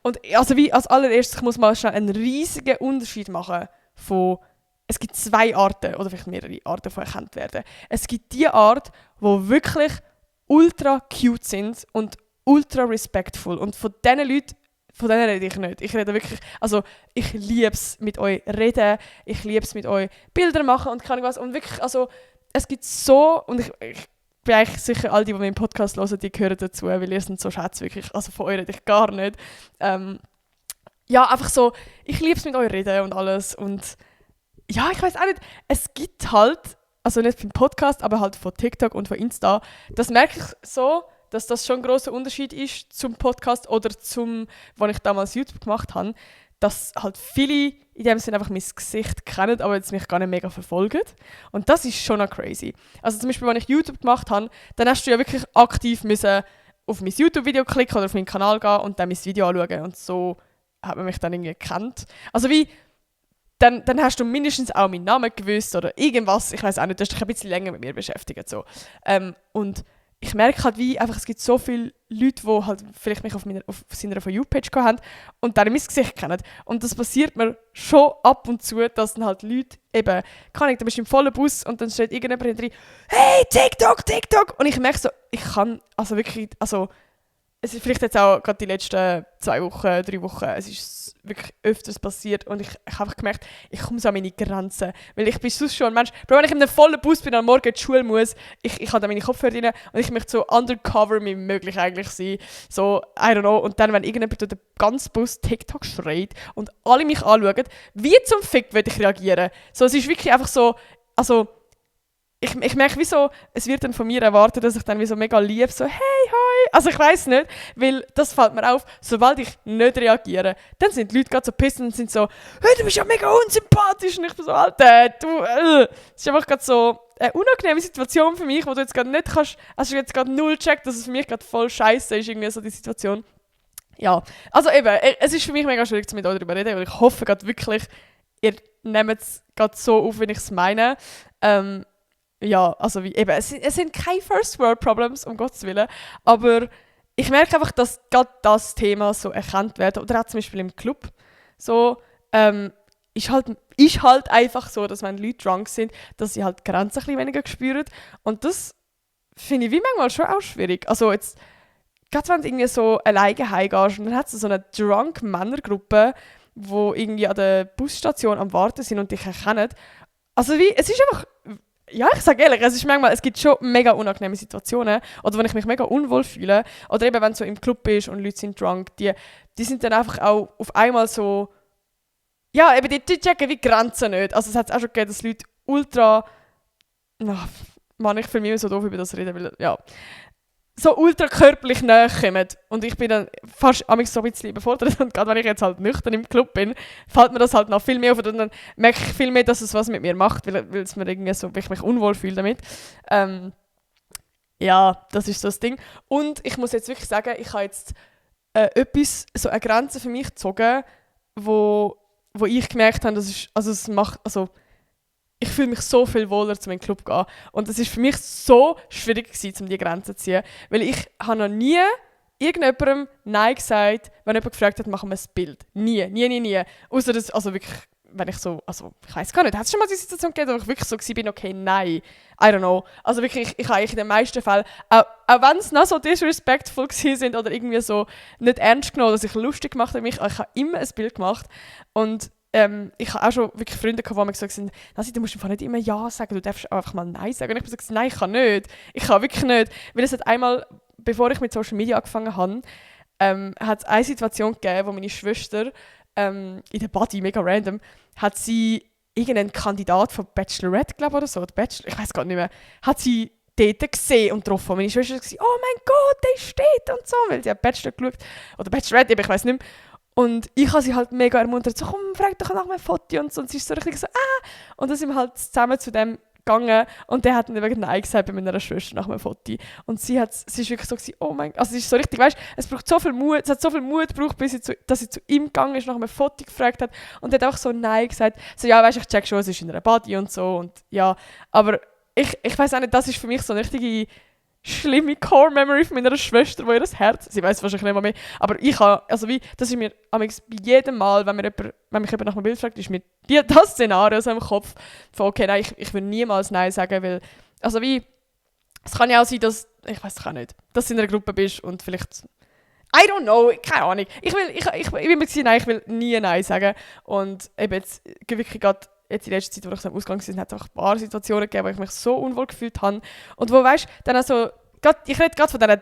Speaker 1: Und also wie als allererstes, ich muss mal schnell einen riesigen Unterschied machen von, es gibt zwei Arten, oder vielleicht mehrere Arten von erkannt werden. Es gibt die Art, die wirklich ultra cute sind und ultra respectful. Und von diesen Leuten, von denen rede ich nicht. Ich rede wirklich, also ich liebe es mit euch reden, ich liebe es mit euch Bilder machen und keine Ahnung was. Und wirklich, also es gibt so, und ich bin eigentlich sicher, all die meinen Podcast hören, die gehören dazu, weil ihr sind so Schätze, wirklich, also von euch rede ich gar nicht. Ja, einfach so, ich liebe es mit euch reden und alles und ja, ich weiß auch nicht, es gibt halt, also nicht vom Podcast, aber halt von TikTok und von Insta, das merke ich so, dass das schon ein grosser Unterschied ist zum Podcast oder zum, was ich damals YouTube gemacht habe, dass halt viele in dem Sinne einfach mein Gesicht kennen, aber jetzt mich gar nicht mega verfolgen. Und das ist schon noch crazy. Also zum Beispiel, wenn ich YouTube gemacht habe, dann hast du ja wirklich aktiv müssen auf mein YouTube-Video klicken oder auf meinen Kanal gehen und dann mein Video anschauen. Und so hat man mich dann irgendwie gekannt. Also wie, dann hast du mindestens auch meinen Namen gewusst oder irgendwas. Ich weiß auch nicht, du hast dich ein bisschen länger mit mir beschäftigt. So. Und ich merke halt wie, einfach, es gibt so viele Leute, die halt vielleicht mich auf seiner For You-Page haben und dann mein Gesicht kennen. Und das passiert mir schon ab und zu, dass dann halt Leute eben, kann ich, dann bist du im vollen Bus und dann steht irgendjemand hinter dir, hey, TikTok, TikTok! Und ich merke so, ich kann, also wirklich, also es ist vielleicht jetzt auch gerade die letzten 2 Wochen, 3 Wochen, es ist wirklich öfters passiert und ich habe einfach gemerkt, ich komme so an meine Grenzen. Weil ich bin sonst schon ein Mensch, aber wenn ich in einem vollen Bus bin und am Morgen in die Schule muss, ich habe dann meine Kopfhörer rein und ich möchte so undercover wie möglich eigentlich sein. So, I don't know. Und dann, wenn irgendjemand durch den ganzen Bus TikTok schreit und alle mich anschauen, wie zum Fick würde ich reagieren? So, es ist wirklich einfach so, also ich merke, wie so, es wird dann von mir erwartet, dass ich dann wie so mega lieb, so hey, hi. Also ich weiß nicht, weil das fällt mir auf, sobald ich nicht reagiere, dann sind die Leute gerade so pissed und sind so, hey, du bist ja mega unsympathisch. Und ich bin so, Alter, du, es ist einfach gerade so eine unangenehme Situation für mich, wo du jetzt gerade nicht kannst, also jetzt gerade null checkt, dass es für mich gerade voll scheiße ist, irgendwie so die Situation. Ja, also eben, es ist für mich mega schwierig, mit euch darüber zu reden, weil ich hoffe gerade wirklich, ihr nehmt es gerade so auf, wie ich es meine. Ja, also wie, eben, es sind keine First-World-Problems, um Gottes Willen, aber ich merke einfach, dass gerade das Thema so erkannt wird, oder auch zum Beispiel im Club, so, ist halt einfach so, dass wenn Leute drunk sind, dass sie halt die Grenzen ein bisschen weniger spüren und das finde ich wie manchmal schon auch schwierig. Also jetzt, gerade wenn du irgendwie so alleine heimgehst und dann hat es so eine Drunk-Männergruppe, die irgendwie an der Busstation am Warten sind und dich erkennen, also wie, es ist einfach, ja, ich sage ehrlich, es gibt schon mega unangenehme Situationen, oder wenn ich mich mega unwohl fühle, oder eben wenn du so im Club bist und Leute sind drunk, die sind dann einfach auch auf einmal so, ja, eben die checken wie Grenzen nicht. Also es hat auch schon gegeben, dass Leute ultra, Mann, ich fühle mich immer so doof über das reden, weil, ja, so ultra körperlich näher kommen. Und ich bin dann fast so ein bisschen überfordert. Und gerade wenn ich jetzt halt nüchtern im Club bin, fällt mir das halt noch viel mehr auf. Und dann merke ich viel mehr, dass es was mit mir macht, weil es mir irgendwie so, weil ich mich unwohl fühle damit. Ja, das ist so das Ding. Und ich muss jetzt wirklich sagen, ich habe jetzt so eine Grenze für mich gezogen, wo ich gemerkt habe, ich fühle mich so viel wohler, um in den Club zu gehen. Und es war für mich so schwierig gewesen, um diese Grenze zu ziehen. Weil ich habe noch nie irgendjemandem Nein gesagt, wenn jemand gefragt hat, machen wir ein Bild. Nie. Außer dass, also wirklich, wenn ich so, also ich weiß gar nicht, hat es schon mal die Situation gegeben, wo ich wirklich so war, okay, nein, I don't know. Also wirklich, ich habe eigentlich in den meisten Fällen, auch wenn es noch so disrespectful sind oder irgendwie so nicht ernst genommen, dass ich lustig gemacht habe, ich habe immer ein Bild gemacht. Und ich habe auch schon wirklich Freunde gehabt, die mir gesagt haben, du musst einfach nicht immer Ja sagen, du darfst einfach mal Nein sagen. Und ich habe gesagt, nein, ich kann nicht. Ich kann wirklich nicht. Weil es hat einmal, bevor ich mit Social Media angefangen habe, hat es eine Situation gegeben, wo meine Schwester in der Body, mega random, hat sie irgendeinen Kandidat von Bachelorette, glaube ich, oder so, oder Bachelor, ich weiß gar nicht mehr, hat sie dort gesehen und getroffen. Meine Schwester hat gesagt, oh mein Gott, der steht und so, weil sie hat Bachelor geschaut, oder Bachelorette, ich weiß nicht mehr. Und ich habe sie halt mega ermuntert, so komm, frag doch nach meinem Foto und so. Und sie ist so richtig so, Und dann sind wir halt zusammen zu dem gegangen und der hat dann eben Nein gesagt bei meiner Schwester nach meinem Foto. Und sie ist wirklich so gewesen, oh mein Gott, also es ist so richtig, weißt, es braucht so viel Mut, es hat so viel Mut gebraucht, dass sie zu ihm gegangen ist, nach meinem Foto gefragt hat und er hat auch so Nein gesagt. So, ja, weißt, ich check schon, es ist in einer Body und so und ja, aber ich weiß auch nicht, das ist für mich so eine richtige schlimme Core-Memory von meiner Schwester, wo ihr das Herz, sie weiß wahrscheinlich nicht mehr, aber ich habe, also wie, das ist mir bei jedem Mal, wenn mich jemand nach einem Bild fragt, ist mir das Szenario so im Kopf von, okay, nein, ich will niemals Nein sagen, weil, also wie, es kann ja auch sein, dass, ich weiß es auch nicht, dass du in einer Gruppe bist und vielleicht, I don't know, keine Ahnung, ich bin mir gewesen, nein, ich will nie Nein sagen und eben jetzt, wirklich gerade jetzt in letzter Zeit, wo ich so am Ausgang war, hat es auch ein paar Situationen gegeben, wo ich mich so unwohl gefühlt habe. Und wo, weißt du, dann also, ich rede gerade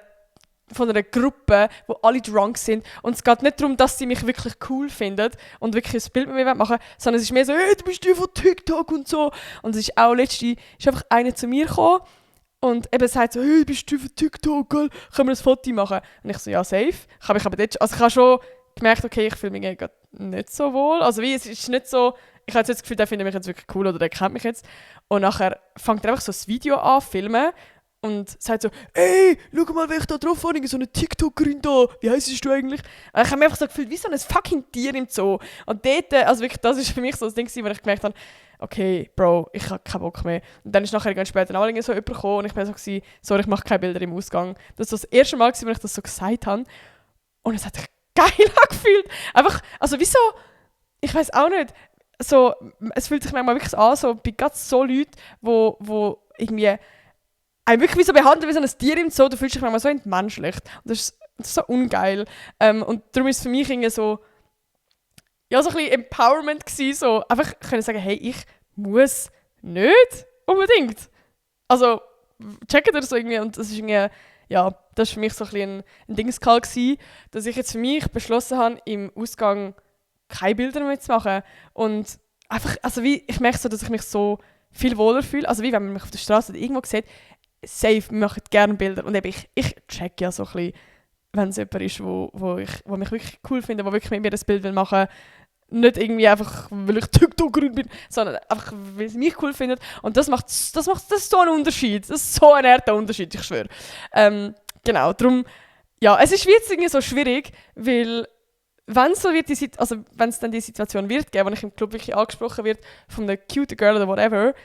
Speaker 1: von einer Gruppe, wo alle drunk sind. Und es geht nicht darum, dass sie mich wirklich cool finden und wirklich ein Bild mit mir machen wollen, sondern es ist mehr so, hey, du bist die von TikTok und so. Und es ist auch letztens, ist einfach einer zu mir gekommen und eben sagt so, hey, bist du von TikTok, gell? Können wir ein Foto machen? Und ich so, ja, safe. Ich habe schon gemerkt, okay, ich fühle mich gerade nicht so wohl. Also wie, es ist nicht so, ich habe jetzt das Gefühl, der findet mich jetzt wirklich cool oder der kennt mich jetzt. Und nachher fängt er einfach so ein Video an, filmen und sagt so, ey, schau mal, wer ich da drauf habe, so eine TikTokerin da, wie heisst du eigentlich? Und ich habe mich einfach so gefühlt, wie so ein fucking Tier im Zoo. Und dort, also wirklich, das ist für mich so das Ding, wo ich gemerkt habe, okay, Bro, ich habe keinen Bock mehr. Und dann ist nachher ganz später noch so jemand gekommen und ich bin so gewesen, sorry, ich mache keine Bilder im Ausgang. Das war das erste Mal, wo ich das so gesagt habe. Und es hat sich geil angefühlt. Einfach, also wieso, ich weiß auch nicht, so, es fühlt sich manchmal wirklich an, so bei ganz so Leuten, wo irgendwie einen wirklich wie so behandeln wie so ein Tier im Zoo, du fühlst dich manchmal so entmenschlicht. Und das ist so ungeil. Und darum ist es für mich irgendwie so, ja, so ein bisschen Empowerment gewesen, so einfach können sagen, hey, ich muss nicht unbedingt. Also, checkt ihr so irgendwie und das ist irgendwie, ja, das war für mich so ein bisschen ein Dingskall gewesen, dass ich jetzt für mich beschlossen habe, im Ausgang keine Bilder mehr zu machen. Und einfach, also wie, ich merke so, dass ich mich so viel wohler fühle. Also wie, wenn man mich auf der Straße oder irgendwo sieht, safe, wir machen gerne Bilder. Und eben, ich check ja so ein bisschen, wenn es jemand ist, wo mich wirklich cool findet, wo wirklich mit mir das Bild will machen will. Nicht irgendwie einfach, weil ich TikTokerin bin, sondern einfach, weil sie mich cool findet. Und das ist so ein Unterschied. Das ist so ein harter Unterschied, ich schwöre. Genau, darum, ja, es ist jetzt irgendwie so schwierig, weil wenn es so wird, wenn es dann die Situation wird geben, wenn ich im Club wirklich angesprochen wird von einer cute Girl oder whatever,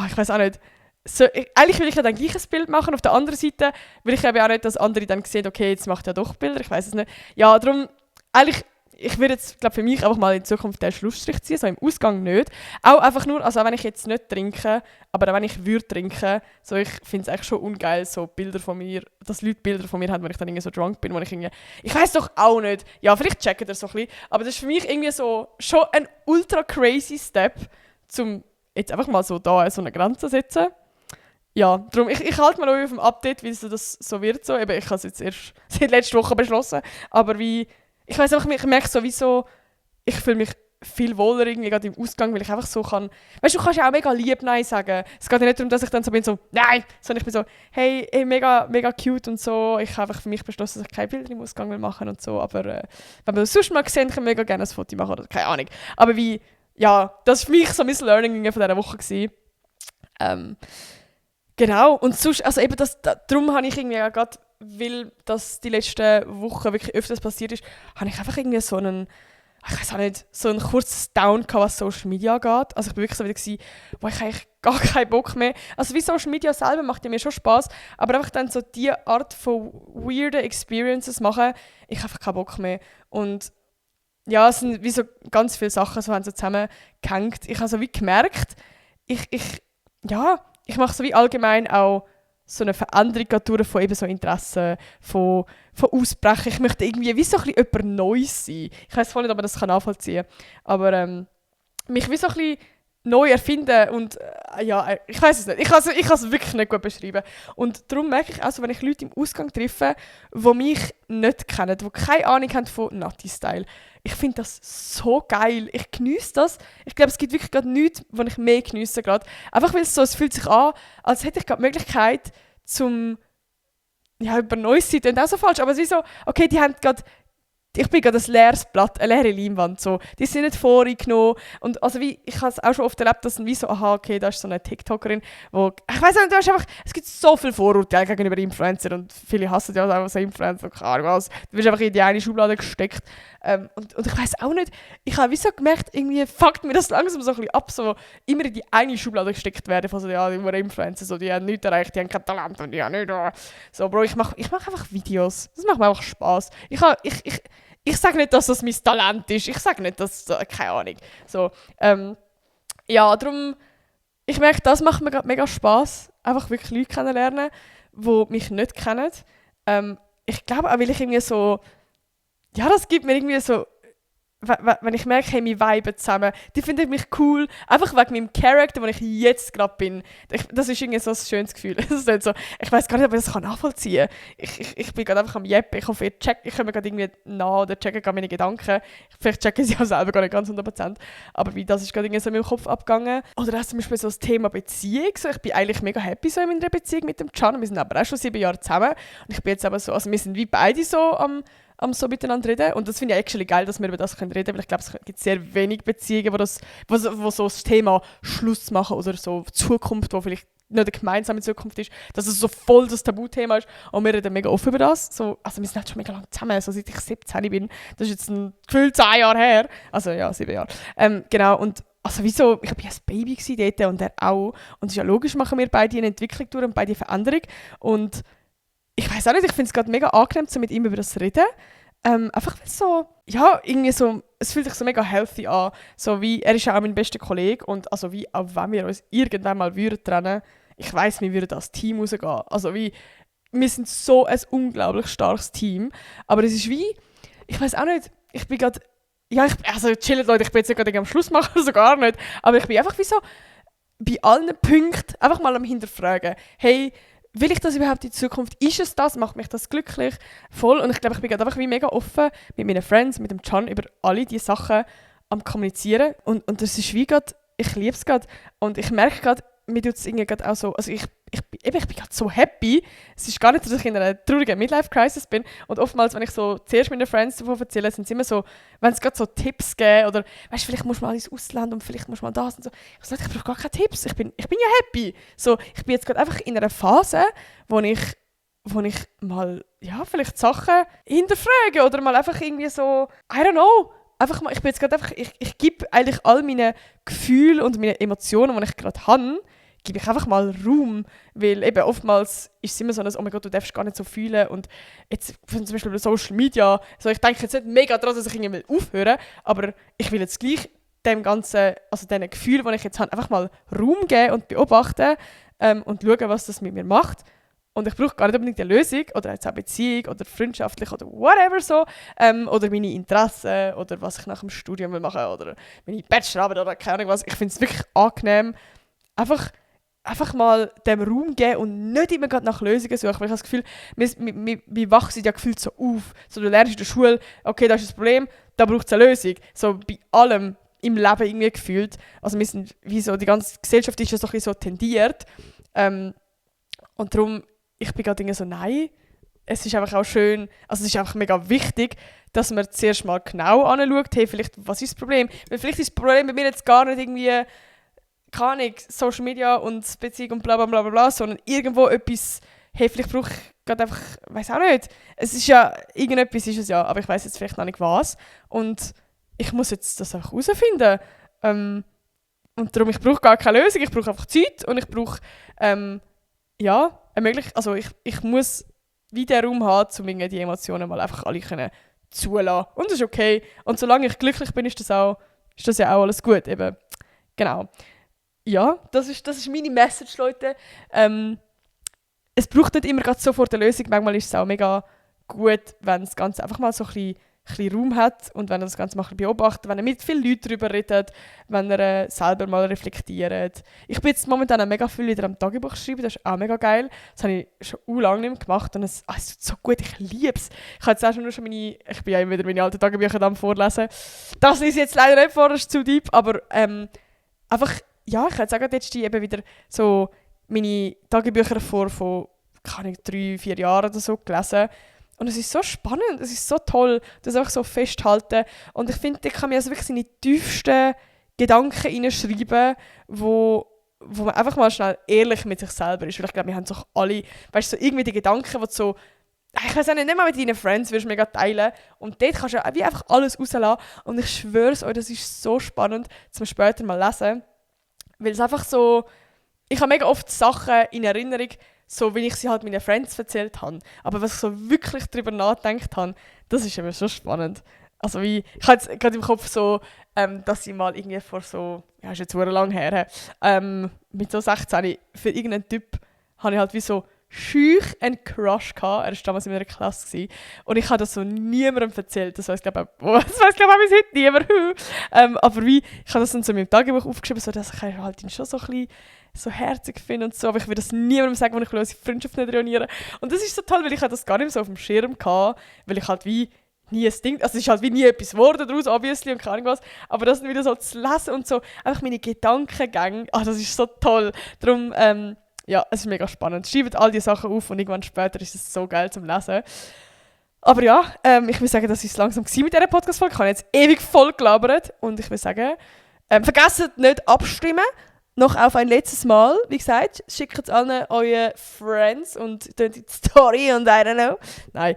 Speaker 1: ich weiß auch nicht. So, eigentlich will ich ja dann gleich ein Bild machen. Auf der anderen Seite will ich eben auch nicht, dass andere dann sehen, okay, jetzt macht er doch Bilder, ich weiß es nicht. Ja, darum, eigentlich, ich würde jetzt, glaube für mich einfach mal in Zukunft den Schlussstrich ziehen, so im Ausgang nicht. Auch einfach nur, also auch wenn ich jetzt nicht trinke, aber auch wenn ich würde trinken, so ich finde es eigentlich schon ungeil, so Bilder von mir, dass Leute Bilder von mir haben, wenn ich dann irgendwie so drunk bin, wo ich weiß doch auch nicht, ja, vielleicht checken das so ein bisschen, aber das ist für mich irgendwie so schon ein ultra crazy Step, zum jetzt einfach mal so da so eine Grenze setzen. Ja, darum, ich halte mal auf dem Update, wie das so wird. So. Eben, ich habe es jetzt erst seit letzter Woche beschlossen. Aber wie, ich weiss einfach, ich merke sowieso, ich fühle mich viel wohler irgendwie gerade im Ausgang, weil ich einfach so kann... Weißt du, du kannst ja auch mega lieb Nein sagen. Es geht ja nicht darum, dass ich dann so bin, so «Nein!», sondern ich bin so «Hey, mega, mega cute» und so. Ich habe einfach für mich beschlossen, dass ich keine Bilder im Ausgang will machen und so. Aber wenn wir das sonst mal sehen, können wir mega gerne ein Foto machen oder keine Ahnung. Aber wie... Ja, das war für mich so mein Learning von dieser Woche gewesen. Genau, und sonst, also eben darum habe ich irgendwie gerade, weil das die letzten Wochen wirklich öfters passiert ist, habe ich einfach irgendwie so einen, ich weiß auch nicht, so ein kurzes Down gehabt, was Social Media geht. Also ich war wirklich so wieder gewesen, wo ich eigentlich gar keinen Bock mehr, also wie Social Media selber macht ja mir schon Spass, aber einfach dann so die Art von weirden Experiences machen, ich habe einfach keinen Bock mehr. Und ja, es sind wie so ganz viele Sachen so haben so zusammengehängt. Ich habe so wie gemerkt, ich mache so wie allgemein auch so eine Veränderung durch von eben so Interessen, von Ausbrechen. Ich möchte irgendwie wie so ein bisschen jemand Neues sein. Ich weiß voll nicht, ob man das nachvollziehen kann. Aber mich wie so ein bisschen neu erfinden und ich weiß es nicht. Ich kann es wirklich nicht gut beschreiben. Und darum merke ich auch so, wenn ich Leute im Ausgang treffe, die mich nicht kennen, die keine Ahnung haben von Natti-Style. Ich finde das so geil. Ich geniesse das. Ich glaube, es gibt wirklich gerade nichts, was ich mehr geniesse gerade. Einfach weil es fühlt sich an, als hätte ich gerade die Möglichkeit, über Neues zu sein. Das ist auch so falsch, aber es ist so, okay, die haben gerade... Ich bin gerade ein leeres Blatt, eine leere Leinwand. So. Die sind nicht vorgenommen. Und also ich habe es auch schon oft erlebt, dass dann wie so, aha, okay, da ist so eine TikTokerin, wo... Ich weiss nicht, es gibt so viele Vorurteile gegenüber Influencer und viele hassen ja auch so Influencer, keine Ahnung was. Du wirst einfach in die eine Schublade gesteckt. Und ich weiss auch nicht, ich habe wie so gemerkt, irgendwie fuckt mir das langsam so ein bisschen ab, so immer in die eine Schublade gesteckt werden von so, ja, die Influencer, so, die haben nichts erreicht, die haben kein Talent und die haben nicht... So, Bro, ich mach einfach Videos. Das macht mir einfach Spass. Ich sage nicht, dass das mein Talent ist. Ich sage nicht, dass... keine Ahnung. So, darum... Ich merke, das macht mir gerade mega Spass. Einfach wirklich Leute kennenlernen, die mich nicht kennen. Ich glaube auch, weil ich irgendwie so... Ja, das gibt mir irgendwie so... Wenn ich merke, hey, wir viben zusammen, die finden mich cool. Einfach wegen meinem Charakter, wo ich jetzt gerade bin. Das ist irgendwie so ein schönes Gefühl. Das ist nicht so, ich weiß gar nicht, ob ich das nachvollziehen kann. Ich bin gerade einfach am Jeppen. Ich hoffe, ich komme gerade irgendwie nach oder checken gerade meine Gedanken. Vielleicht checken sie auch selber gar nicht ganz 100%. Aber wie das ist gerade irgendwie so in meinem Kopf abgegangen. Oder auch zum Beispiel so das Thema Beziehung. So, ich bin eigentlich mega happy so in meiner Beziehung mit dem Can. Wir sind aber auch schon 7 Jahre zusammen. Und ich bin jetzt aber so, also wir sind wie beide so am so miteinander reden. Und das finde ich actually geil, dass wir über das reden können, weil ich glaube, es gibt sehr wenig Beziehungen, wo so das Thema Schluss machen oder so Zukunft, wo vielleicht nicht eine gemeinsame Zukunft ist, dass es so voll das Tabuthema ist. Und wir reden mega offen über das. So, also wir sind halt schon mega lange zusammen, so seit ich 17 bin. Das ist jetzt ein Gefühl 10 Jahre her. Also ja, 7 Jahre. Genau, und also wieso, ich war ja ein Baby dort und er auch. Und es ist ja logisch, machen wir beide eine Entwicklung durch und beide eine Veränderung. Und ich weiß auch nicht, ich finde es gerade mega angenehm, so mit ihm über das zu reden. Einfach weil so, ja, irgendwie so, es fühlt sich so mega healthy an. So wie, er ist ja auch mein bester Kollege und also wie, auch wenn wir uns irgendwann mal würden trennen, ich weiss, wir würden als Team rausgehen. Also wie, wir sind so ein unglaublich starkes Team. Aber es ist wie, ich weiß auch nicht, ich bin gerade, ja, also chillt Leute, ich bin jetzt nicht gerade am Schluss machen, so gar nicht. Aber ich bin einfach wie so, bei allen Punkten einfach mal am hinterfragen, hey, will ich das überhaupt in Zukunft? Ist es das? Macht mich das glücklich? Voll. Und ich glaube, ich bin gerade einfach wie mega offen mit meinen Friends, mit dem Can über alle diese Sachen am Kommunizieren. Und das ist wie gerade, ich liebe es gerade. Und ich merke gerade, mir tut es irgendwie gerade auch so, also ich bin gerade so happy. Es ist gar nicht, dass ich in einer traurigen Midlife-Crisis bin. Und oftmals, wenn ich so zuerst meinen Friends davon erzähle, sind es immer so, wenn es gerade so Tipps gibt oder weißt du, vielleicht musst du mal ins Ausland und vielleicht musst du mal das und so. Ich sage, ich brauche gar keine Tipps. Ich bin ja happy. So, ich bin jetzt gerade einfach in einer Phase, wo ich mal, ja, vielleicht Sachen hinterfrage oder mal einfach irgendwie so, I don't know, einfach mal, ich bin jetzt gerade einfach, ich gebe eigentlich all meine Gefühle und meine Emotionen, die ich gerade habe, gebe ich einfach mal Raum, weil eben oftmals ist es immer so ein, oh mein Gott, du darfst gar nicht so fühlen und jetzt zum Beispiel bei Social Media, also ich denke jetzt nicht mega daran, dass ich irgendwie aufhören will, aber ich will jetzt gleich dem ganzen, also diesen Gefühlen, die ich jetzt habe, einfach mal Raum geben und beobachten und schauen, was das mit mir macht. Und ich brauche gar nicht unbedingt eine Lösung oder jetzt eine Beziehung oder freundschaftlich oder whatever so. Oder meine Interessen oder was ich nach dem Studium will machen oder meine Bachelorarbeit oder keine Ahnung was. Ich finde es wirklich angenehm, einfach mal dem Raum geben und nicht immer gerade nach Lösungen suchen. Weil ich habe das Gefühl, wir wachsen ja gefühlt so auf. So, du lernst in der Schule, okay, das ist das Problem, da braucht es eine Lösung. So bei allem. im Leben irgendwie gefühlt. Also wir sind, wie so, die ganze Gesellschaft ist ja so ein bisschen so tendiert. Und darum, ich bin gerade irgendwie so, nein, es ist einfach auch schön, also es ist einfach mega wichtig, dass man zuerst mal genau anschaut, hey, vielleicht, was ist das Problem? Weil vielleicht ist das Problem bei mir jetzt gar nicht irgendwie, keine Ahnung, Social Media und Beziehung und bla bla bla bla, sondern irgendwo etwas, hey, vielleicht brauche ich gerade einfach, weiß auch nicht. Es ist ja, irgendetwas ist es ja, aber ich weiß jetzt vielleicht noch nicht was. Und ich muss jetzt das einfach herausfinden. Und darum, ich brauche gar keine Lösung, ich brauche einfach Zeit und ich brauche, ja, also ich muss wie den Raum haben, um irgendwie die Emotionen mal einfach alle können zulassen. Und das ist okay. Und solange ich glücklich bin, ist das ja auch alles gut. Eben. Genau. Ja, das ist meine Message, Leute. Es braucht nicht immer gerade sofort eine Lösung. Manchmal ist es auch mega gut, wenn das Ganze einfach mal so ein bisschen Raum hat und wenn er das Ganze mal beobachtet, wenn er mit vielen Leuten darüber redet, wenn er selber mal reflektiert. Ich bin jetzt momentan auch mega viel wieder am Tagebuch schreiben, das ist auch mega geil. Das habe ich schon lange nicht mehr gemacht und es tut so gut, ich liebe es. Ich habe jetzt auch schon ich bin ja immer wieder meine alten Tagebücher am vorlesen. Das ist jetzt leider nicht vor, das ist zu deep, aber einfach, ja, ich habe jetzt auch jetzt eben wieder so meine Tagebücher von, keine Ahnung, 3-4 Jahren oder so gelesen. Und es ist so spannend, es ist so toll, das einfach so festhalten. Und ich finde, da kann man also wirklich seine tiefsten Gedanken reinschreiben, wo man einfach mal schnell ehrlich mit sich selber ist. Weil ich glaube, wir haben doch alle, weißt du, so irgendwie die Gedanken, die so, ich weiß auch nicht mal mit deinen Friends wirst du mega teilen. Und dort kannst du wie einfach alles rauslassen. Und ich schwöre es euch, das ist so spannend, zum später mal lesen. Weil es einfach so, ich habe mega oft Sachen in Erinnerung, so wie ich sie halt meinen Friends erzählt habe. Aber was ich so wirklich darüber nachgedacht habe, das ist eben schon spannend. Also ich habe jetzt gerade im Kopf so, dass ich mal irgendwie vor so, ja, ist jetzt sehr lang her, mit so 16 für irgendeinen Typ habe ich halt wie so schüch einen Crush gehabt. Er war damals in meiner Klasse gewesen. Und ich habe das so niemandem erzählt. Das weiss glaube ich auch bis heute niemand. Aber wie, ich habe das dann so in meinem Tagebuch aufgeschrieben, so, dass ich halt ihn schon so ein bisschen so herzig finde und so, aber ich will das niemandem sagen, wenn ich unsere Freundschaft nicht ruinieren. Und das ist so toll, weil ich das gar nicht mehr so auf dem Schirm hatte, weil ich halt wie nie ein Ding, also es ist halt wie nie etwas geworden daraus, obviously, und keine Ahnung was, aber das dann wieder so zu lesen und so, einfach meine Gedankengänge, das ist so toll. Darum, ja, es ist mega spannend. Schreibt all die Sachen auf und irgendwann später ist es so geil zum Lesen. Aber ja, ich will sagen, das war es langsam mit dieser Podcast-Folge. Ich habe jetzt ewig voll gelabert und ich will sagen, vergesst nicht abstimmen. Noch auf ein letztes Mal, wie gesagt, schickt es allen euren Friends und tut die Story und I don't know. Nein,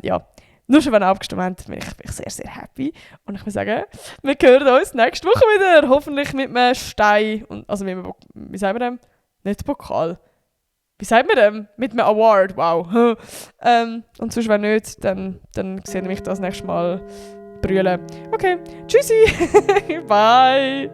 Speaker 1: ja. Nur schon, wenn ihr abgestimmt habt, bin ich sehr, sehr happy. Und ich will sagen, wir hören uns nächste Woche wieder. Hoffentlich mit einem Stein. Also mit einem, wie sagen wir dem? Nicht Pokal. Wie sagen wir dem? Mit einem Award, wow. Und sonst, wenn nicht, dann sehen wir mich das nächste Mal brüllen. Okay, tschüssi. Bye.